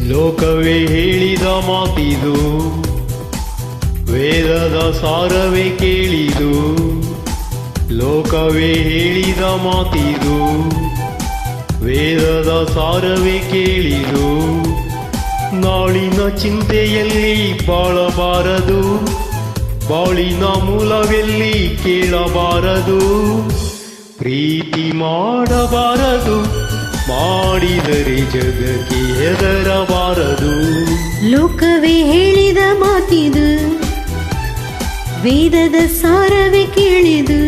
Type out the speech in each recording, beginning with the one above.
ಲೋಕವೇ ಹೇಳಿದ ಮಾತಿದು, ವೇದದ ಸಾರವೇ ಕೇಳಿದು. ಲೋಕವೇ ಹೇಳಿದ ಮಾತಿದು, ವೇದದ ಸಾರವೇ ಕೇಳಿದು. ನಾಳಿನ ಚಿಂತೆಯಲ್ಲಿ ಬಾಳಬಾರದು, ಬಾಳಿನ ಮೂಲವೆಲ್ಲಿ ಕೇಳಬಾರದು. ಪ್ರೀತಿ ಮಾಡಬಾರದು, ಮಾಡಿದರೆ ಜಗಕ್ಕೆ ಹೆದರಬಾರದು. ಲೋಕವೇ ಹೇಳಿದ ಮಾತಿದು, ವೇದದ ಸಾರವೇ ಕೇಳಿದು.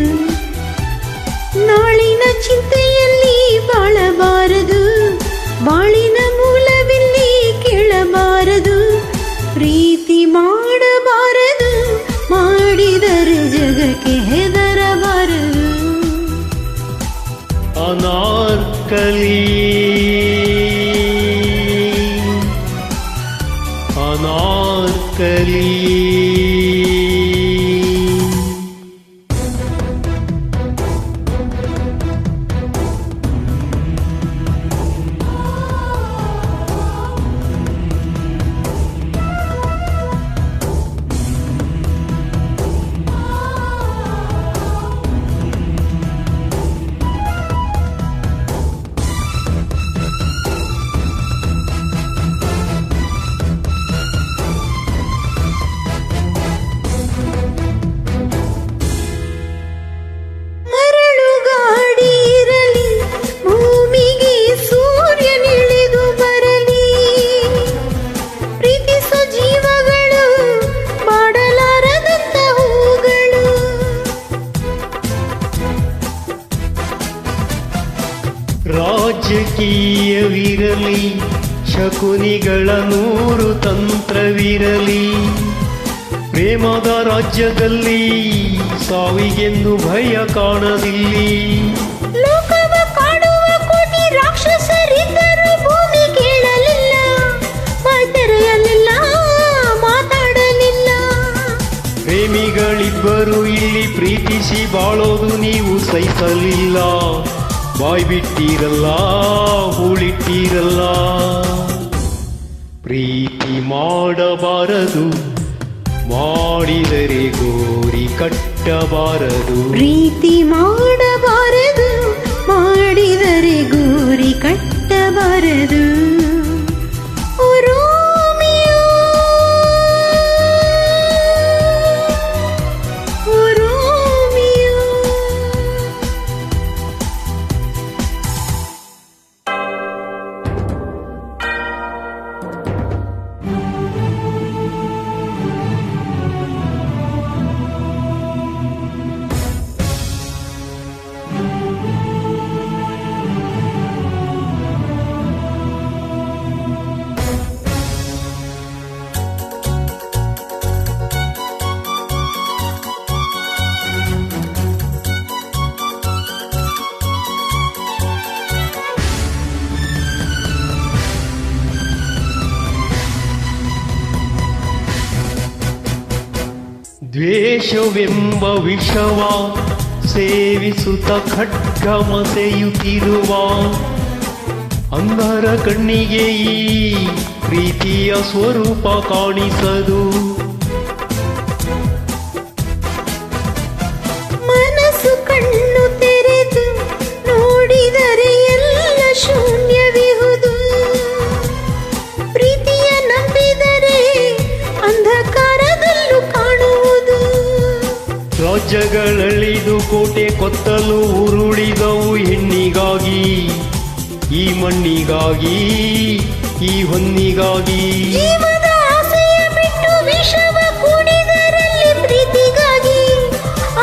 ನಾಳಿನ ಚಿಂತೆಯಲ್ಲಿ ಬಾಳಬಾರದು, ಬಾಳಿನ ಮೂಲವೆಲ್ಲಿ ಕೇಳಬಾರದು. ಪ್ರೀತಿ ಮಾಡಬಾರದು, ಮಾಡಿದರೆ ಜಗಕ್ಕೆ ಹೆದರಬಾರದು. ಅನಾರ್ಕಲಿ ಅನಾರ್ಕಲಿ. ರಾಜಕೀಯವಿರಲಿ, ಶಕುನಿಗಳ 100 ತಂತ್ರವಿರಲಿ. ಪ್ರೇಮದ ರಾಜ್ಯದಲ್ಲಿ ಸಾವಿಗೆಂದು ಭಯ ಕಾಣದಿಲ್ಲಿ. ಲೋಕವ ಕಾಡುವ ಕೋಟಿ ರಾಕ್ಷಸರಿದ್ದರೂ ಭೂಮಿ ಕೇಳಲಿಲ್ಲ, ಮಾತೆರೆಯಲಿಲ್ಲ, ಮಾತಾಡಲಿಲ್ಲ. ಪ್ರೇಮಿಗಳಿಬ್ಬರು ಇಲ್ಲಿ ಪ್ರೀತಿಸಿ ಬಾಳೋದು ನೀವು ಸಹಿಸಲಿಲ್ಲ. ಬಾಯ್ ಬಿಟ್ಟಿರಲ್ಲ, ಹೂಳಿಟ್ಟಿರಲ್ಲ. ಪ್ರೀತಿ ಮಾಡಬಾರದು, ಮಾಡಿದರೆ ಗೋರಿ ಕಟ್ಟಬಾರದು. ಪ್ರೀತಿ ಮಾಡಬಾರದು, ಮಾಡಿದರೆ ಗೋರಿ ಕಟ್ಟಬಾರದು. ದ್ವೇಷವೆಂಬ ವಿಷವ ಸೇವಿಸುತ್ತ ಖಡ್ಗಮಸೆಯುತ್ತಿರುವ ಅಂಧರ ಕಣ್ಣಿಗೆ ಈ ಪ್ರೀತಿಯ ಸ್ವರೂಪ ಕಾಣಿಸದು. ಮನಸ್ಸು ಕಣ್ಣು ತೆರೆದು ನೋಡಿದರೆ ಎಲ್ಲ ಶೂನ್ಯವಿಹುದು. ಪ್ರೀತಿಯ ನಂಬಿದರೆ ಅಂಧಕಾರದಲ್ಲೂ ಕಾಣುವುದು. ರಾಜ್ಯಗಳಳಿದು ಕೋಟೆ ಕೊತ್ತಲು ಉರುಳಿದವು ಹೆಣ್ಣಿಗಾಗಿ, ಈ ಮಣ್ಣಿಗಾಗಿ, ಈ ಹೊನ್ನಿಗಾಗಿ. ಜೀವದ ಆಸೆಯ ಬಿಟ್ಟು ವಿಷವ ಕುಡಿದರಲ್ಲಿ ಪ್ರೀತಿಗಾಗಿ,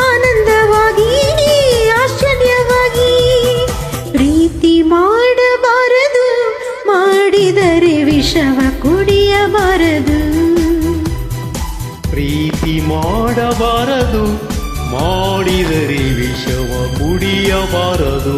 ಆನಂದವಾಗಿ, ಆಶ್ಚರ್ಯವಾಗಿ. ಪ್ರೀತಿ ಮಾಡಬಾರದು, ಮಾಡಿದರೆ ವಿಷವ ಕುಡಿಯಬಾರದು. ಪ್ರೀತಿ ಮಾಡಬಾರದು, ಮಾಡಿದರೆ ವಿಷವ ಕುಡಿಯಬಾರದು.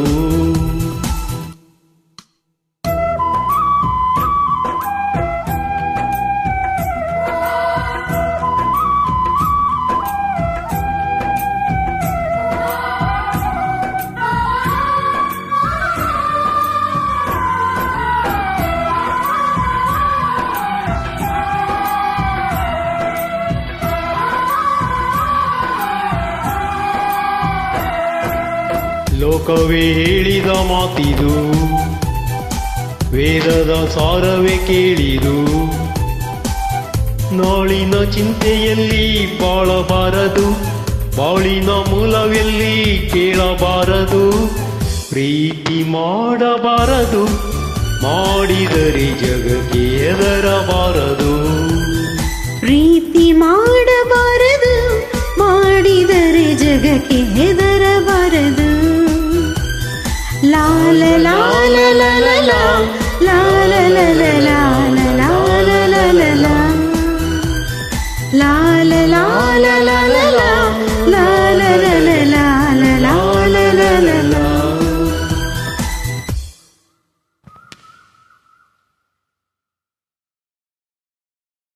ಲೋಕವೇ ಹೇಳಿದ ಮಾತಿದು, ವೇದದ ಸಾರವೇ ಕೇಳಿದು. ನಾಳಿನ ಚಿಂತೆಯಲ್ಲಿ ಬಾಳಬಾರದು, ಬಾಳಿನ ಮೂಲವೆಲ್ಲಿ ಕೇಳಬಾರದು. ಪ್ರೀತಿ ಮಾಡಬಾರದು, ಮಾಡಿದರೆ ಜಗಕ್ಕೆ ಹೆದರಬಾರದು. ಪ್ರೀತಿ ಮಾಡಬಾರದು, ಮಾಡಿದರೆ ಜಗಕ್ಕೆ ಹೆದರಬಾರದು. ಲಾಲ ಲಾಲ ಲಾಲ ಲಾಲ ಲಾಲ ಲಾಲ ಲಾಲ ಲಾಲ ಲಾಲ ಲಾಲ ಲಾಲ ಲಾಲ